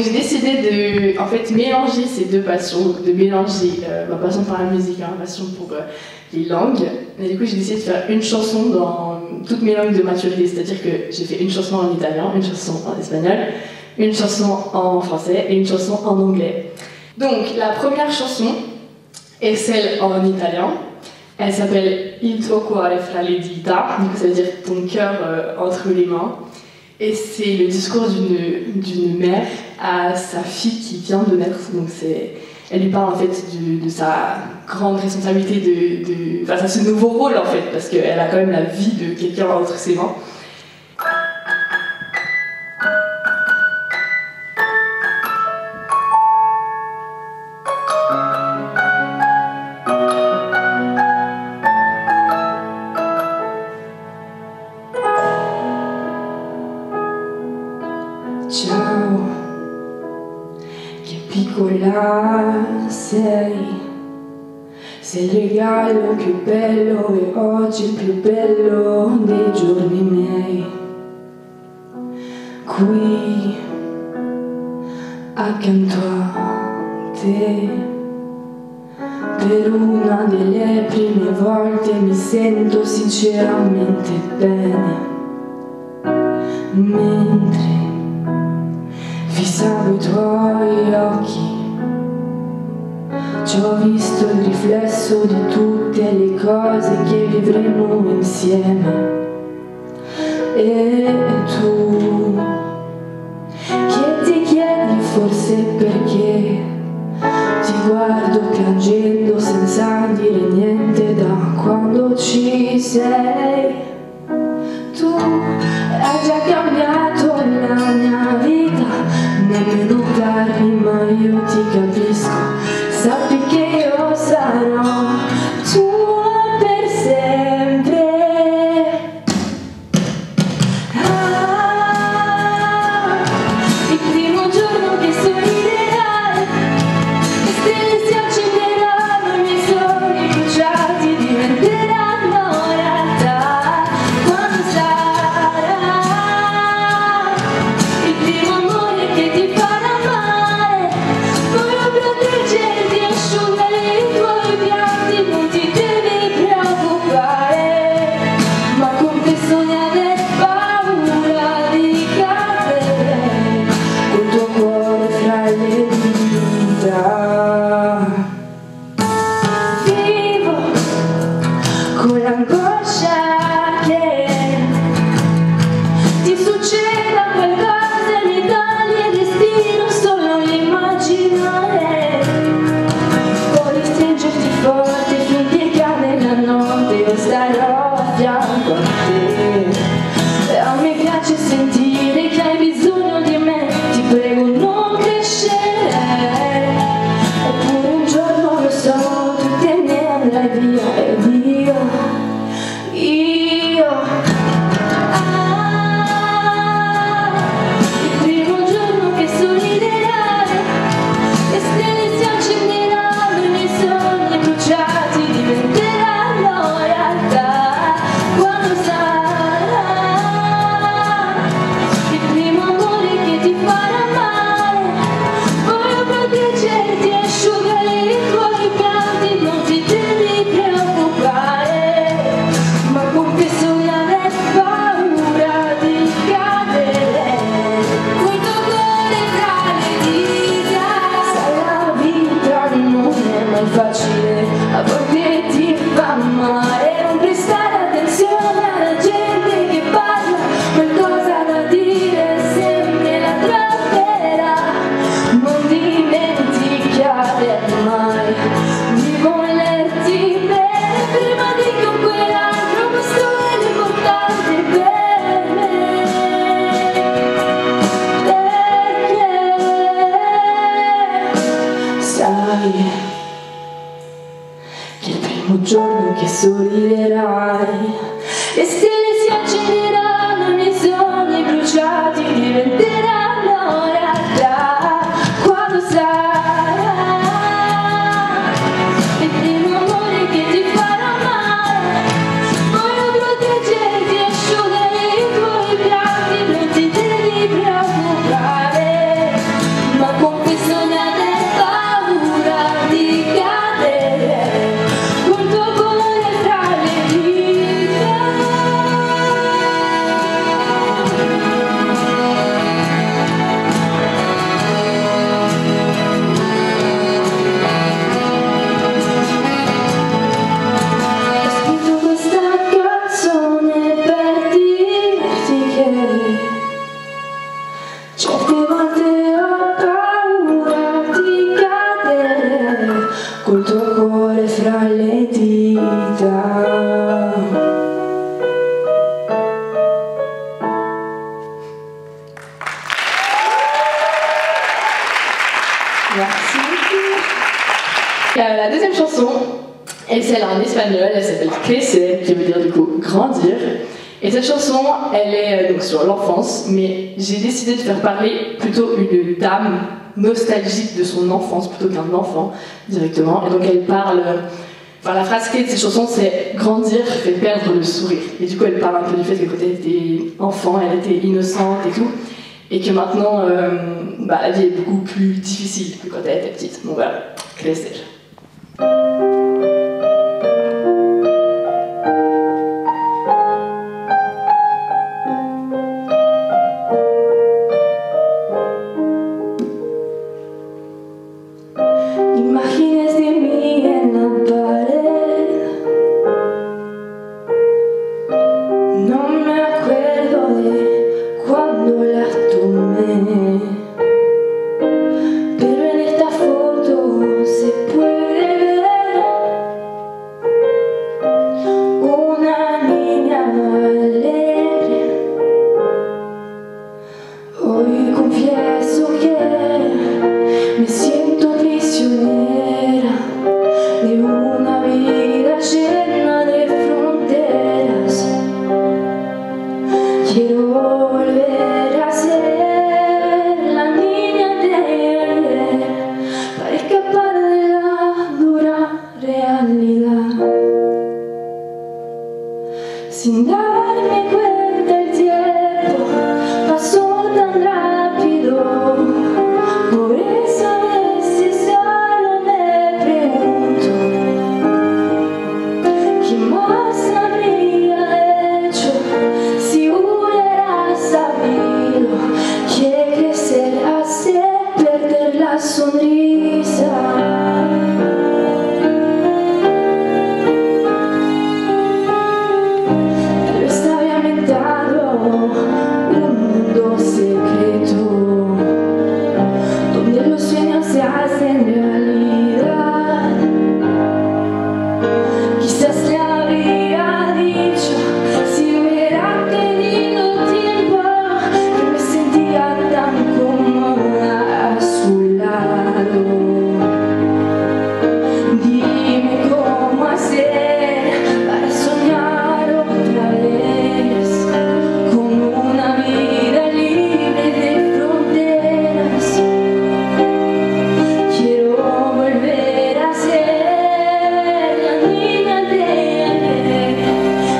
J'ai décidé de en fait, mélanger ces deux passions, de mélanger ma passion pour la musique et ma passion pour les langues. Et du coup, j'ai décidé de faire une chanson dans toutes mes langues de maturité, c'est-à-dire que j'ai fait une chanson en italien, une chanson en espagnol, une chanson en français et une chanson en anglais. Donc, la première chanson est celle en italien. Elle s'appelle Il tuo cuore fra le dita, donc ça veut dire ton cœur entre les mains. Et c'est le discours d'une mère à sa fille qui vient de naître. Donc elle lui parle en fait de sa grande responsabilité face à ce nouveau rôle en fait, parce qu'elle a quand même la vie de quelqu'un entre ses mains. Ciao, che piccola sei il regalo più bello e oggi il più bello dei giorni miei. Qui, accanto a te, per una delle prime volte mi sento sinceramente bene, mentre fissavo i tuoi occhi, ci ho visto il riflesso di tutte le cose che vivremo insieme. E tu, che ti chiedi forse perché ti guardo piangendo senza dire niente da quando ci sei. Tu hai già cambiato la mia vita, nemmeno tardi, ma io ti capisco. Sappi che io sarò tua per sempre. Il primo giorno che sorriderai, le stelle si accenderanno, i miei sogni bruciati diventeranno realtà. Quando sarà il primo amore che ti farà male, voglio proteggerti, asciugare i tuoi pianti, non ti devi preoccupare. Ma confesso di aver paura di cadere col tuo cuore fra le dita. Vivo con l'angoscia che ti succeda qualcosa, mi tagli il destino solo l'immaginare. Vuoi stringerti forte finché cade la notte, io starò a fianco a te. E a me piace sentire che hai bisogno di me, ti prego non crescere. Eppure un giorno lo so, tu te ne andrai via ed il primo giorno che sorriderai, le stelle si accenderanno, i miei sogni bruciati diventeranno realtà. Quando sarà il primo amore che ti farà male, voglio proteggerti, asciugare i tuoi pianti, non ti devi preoccupare. Ma confesso di aver paura di cadere col tuo cuore tra le dita. Sai, la vita non è mai facile, a volte ti fa male. Non prestare attenzione alla gente che parla, qualcosa da dire sempre la tratterà. Non dimenticare mai di volerti bene prima di con quell'altro, questo è l'importante per me. Perché sai che il primo giorno che sorriderai, le stelle si accenderanno, i miei sogni bruciati diventeranno realtà. Quando sarà il primo amore che ti farà male, voglio proteggerti, asciugare i tuoi pianti, non ti devi preoccupare. Merci beaucoup. La deuxième chanson est celle en espagnol, elle s'appelle Crecer, qui veut dire du coup grandir. Et cette chanson, elle est donc sur l'enfance, mais j'ai décidé de faire parler plutôt une dame nostalgique de son enfance plutôt qu'un enfant directement. Et donc elle parle. Enfin, la phrase clé de cette chanson, c'est grandir fait perdre le sourire. Et du coup, elle parle un peu du fait que quand elle était enfant, elle était innocente et tout. Et que maintenant, la vie est beaucoup plus difficile que quand elle était petite. Donc voilà, Crecer. Imágenes de mí en la pared. No me acuerdo de cuando las tomé, pero en esta foto se puede ver una niña alegre. Hoy confieso que me siento prisionera de una vida llena de fronteras. Quiero volver a ser la niña de ayer para escapar de la dura realidad. Sin darme cuenta el tiempo pasó tan rápido. Por eso a veces solo me pregunto ¿qué más habría hecho si hubiera sabido que crecer hace perder la sonrisa? Tal vez había inventado un mundo secreto donde los sueños se hacen realidad. Quizás le habría dicho si hubiera tenido tiempo que me sentía tan cómoda a su lado. Dime cómo hacer para soñar otra vez con una vida libre de fronteras. Quiero volver a ser la niña de ayer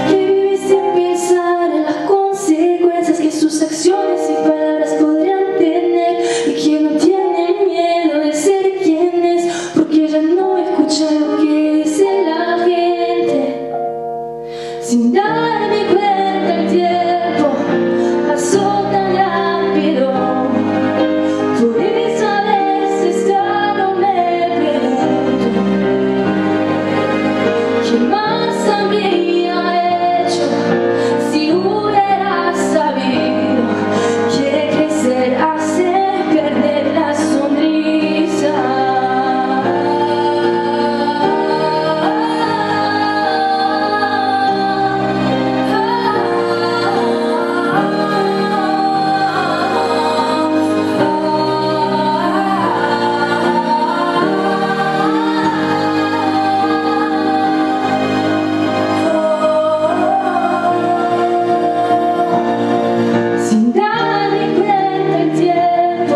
que vive sin pensar en las consecuencias que sus acciones y palabras podrían tener y que no tiene miedo de ser quien es porque ella no escucha lo que dice la gente. Sin darme cuenta el tiempo pasó tan rápido. Por eso a veces solo me pregunto ¿qué más habría hecho si hubiera sabido que crecer hace perder la sonrisa? Sin darme cuenta el tiempo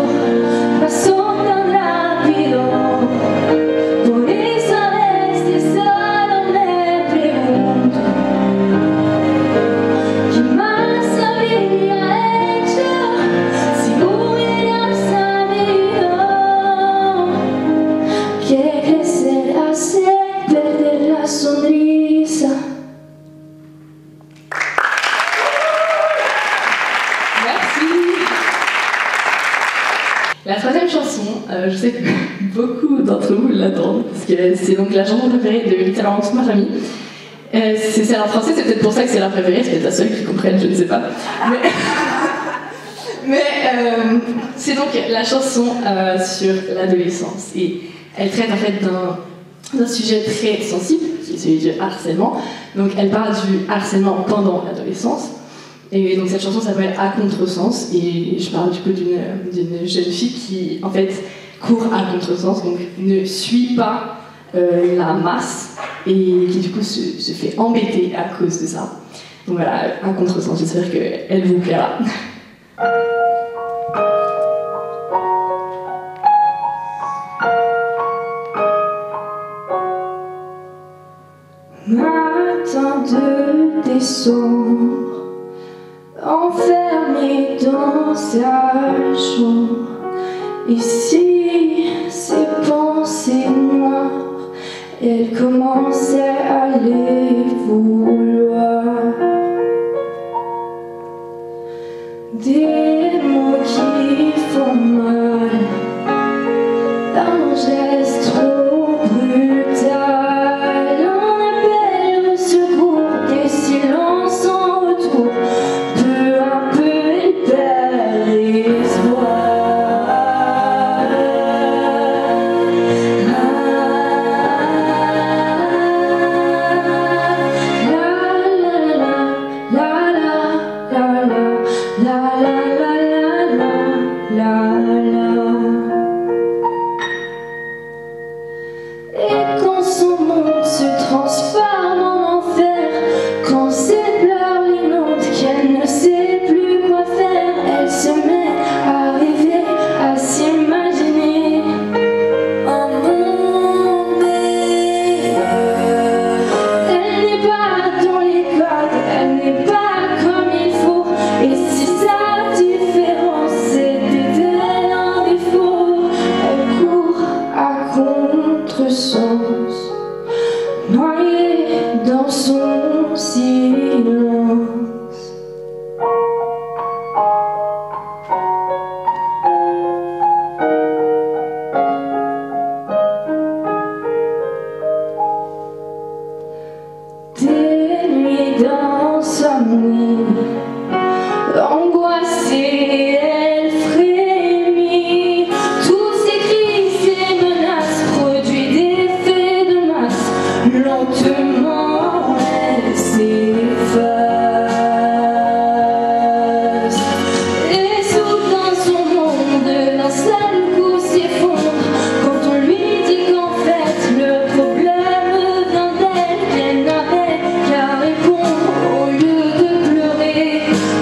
pasó tan rápido. Por eso a veces solo me pregunto ¿qué más habría hecho si hubiera sabido que crecer hace perder la sonrisa? Merci. La troisième chanson, je sais que beaucoup d'entre vous l'attendent, parce que c'est donc la chanson préférée de littéralement toute ma famille. C'est celle en français, c'est peut-être pour ça que c'est la préférée, c'est peut-être la seule qui comprenne, je ne sais pas. Mais c'est donc la chanson sur l'adolescence. Et elle traite en fait d'un sujet très sensible, qui est celui du harcèlement. Donc elle parle du harcèlement pendant l'adolescence. Et donc cette chanson s'appelle À contresens. Et je parle du coup d'une jeune fille qui en fait court à contresens, donc ne suit pas la masse et qui du coup se fait embêter à cause de ça. Donc voilà, un contresens, j'espère qu'elle vous plaira. Matin de décembre, enfermé dans sa chambre, et si ses pensées noires, elle commençait à les vouloir. Des mots qui font mal, un geste trop brutal, on appelle au secours, des silences en retour, peu à peu elle perd l'espoir. Et quand son monde se transforme en enfer, quand ses pleurs l'inondent, qu'elle ne sait plus quoi faire, elle se met à rêver, à s'imaginer un monde meilleur. Elle n'est pas dans les codes, elle n'est pas comme il faut, et si sa différence était un défaut, elle court à contresens, noyée dans son silence. Des nuits d'insomnie, angoissée, elle frémit. Tous ces cris, ces menaces produisent des effets de masse. Lentement, elle s'efface. Et soudain, son monde d'un seul coup s'effondre quand on lui dit qu'en fait, le problème vient d'elle, qu'elle n'avait qu'à répondre au lieu de pleurer,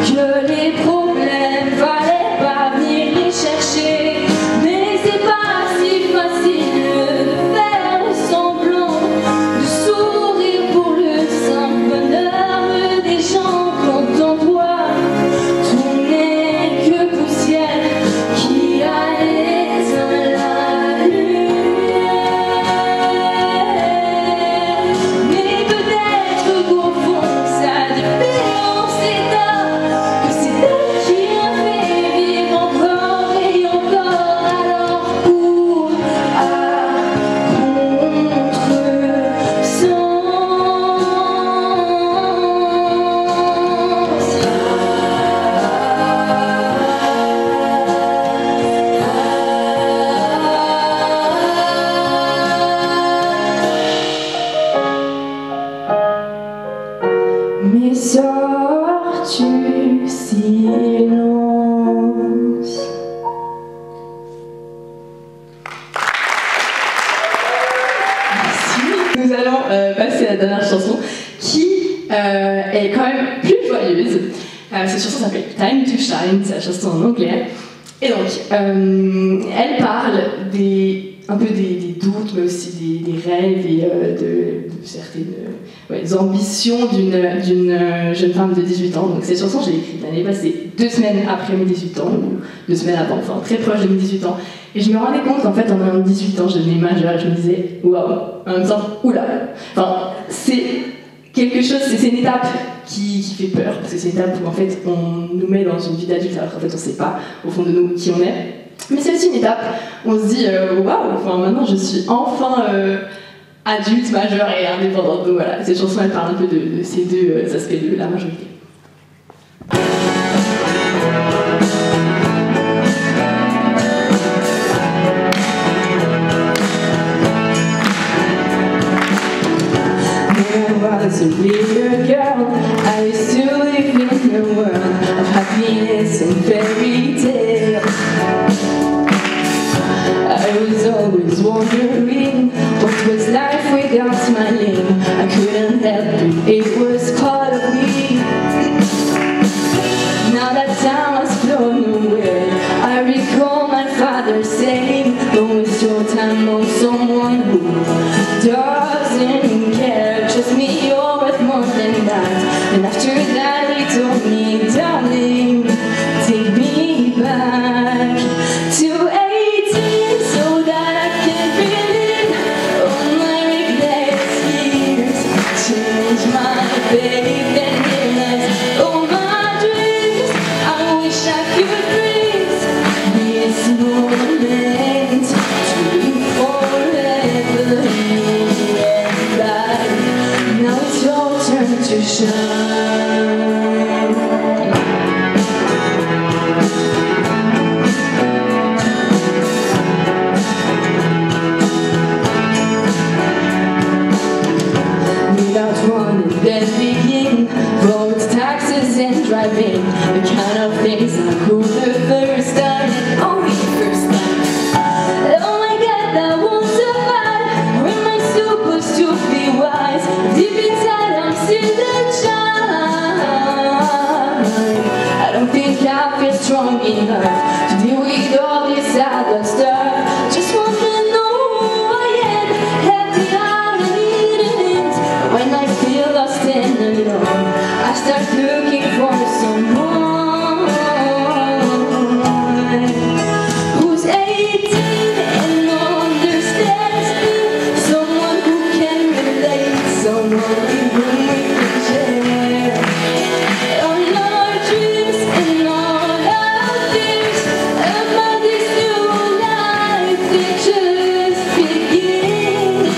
que les problèmes fallait pas venir les chercher. Mais c'est pas si facile de faire semblant, de sourire pour le simple bonheur des gens quand on voit tout n'est que poussière qui a éteint la lumière. Mais peut-être qu'au fond sa différence est tard, que c'est elle qui a fait vivre encore et encore. Alors cours à contresens. Mais sors-tu silence? Merci. Nous allons passer à la dernière chanson qui est quand même plus joyeuse. Cette chanson s'appelle Time to Shine, c'est la chanson en anglais. Et donc, elle parle un peu des doutes, mais aussi des rêves et de certaines ambitions d'une jeune femme de 18 ans. Donc cette chanson, j'ai écrite l'année passée, 2 semaines après mes 18 ans, ou 2 semaines avant, enfin très proche de mes 18 ans. Et je me rendais compte qu'en fait, en ayant 18 ans, je devenais majeure, et je me disais, waouh, en même temps, oula. Enfin, c'est quelque chose, c'est une étape qui fait peur, parce que c'est une étape où en fait, on nous met dans une vie d'adulte, alors qu'en fait, on ne sait pas au fond de nous qui on est. Mais c'est aussi une étape où on se dit, waouh, enfin, maintenant je suis enfin adulte, majeure et indépendante. Donc voilà, cette chanson elle parle un peu de ces deux aspects de la majorité. When I was a little girl, I used to live in a world of happiness and fairy tales. I Without one, then begin roads, taxes, and driving. The kind of things I could the first time. Oh, the first time. Oh my God, that won't survive. Or am I supposed to be wise? Deep inside, I'm still a child. I don't think I feel strong enough to deal with all this other stuff. Just want to know who I am, happy out and innocent. When I feel lost and alone, I start looking for someone who's 18 and understands me, someone who can relate, someone with whom we can share all our dreams and all our fears about this new life that just begins.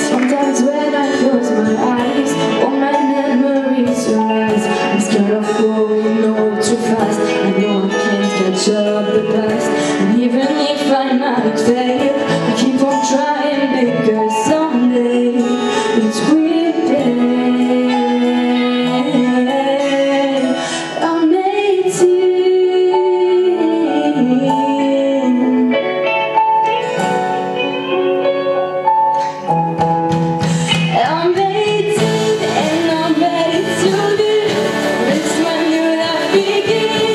Sometimes when I close my eyes, all my memories arise. I'm scared of going all too fast. I know I can't catch up the past. And even if I might fail, I keep on trying because someday it's with them. I'm 18. I'm 18 and I'm ready to live. It's when you begin.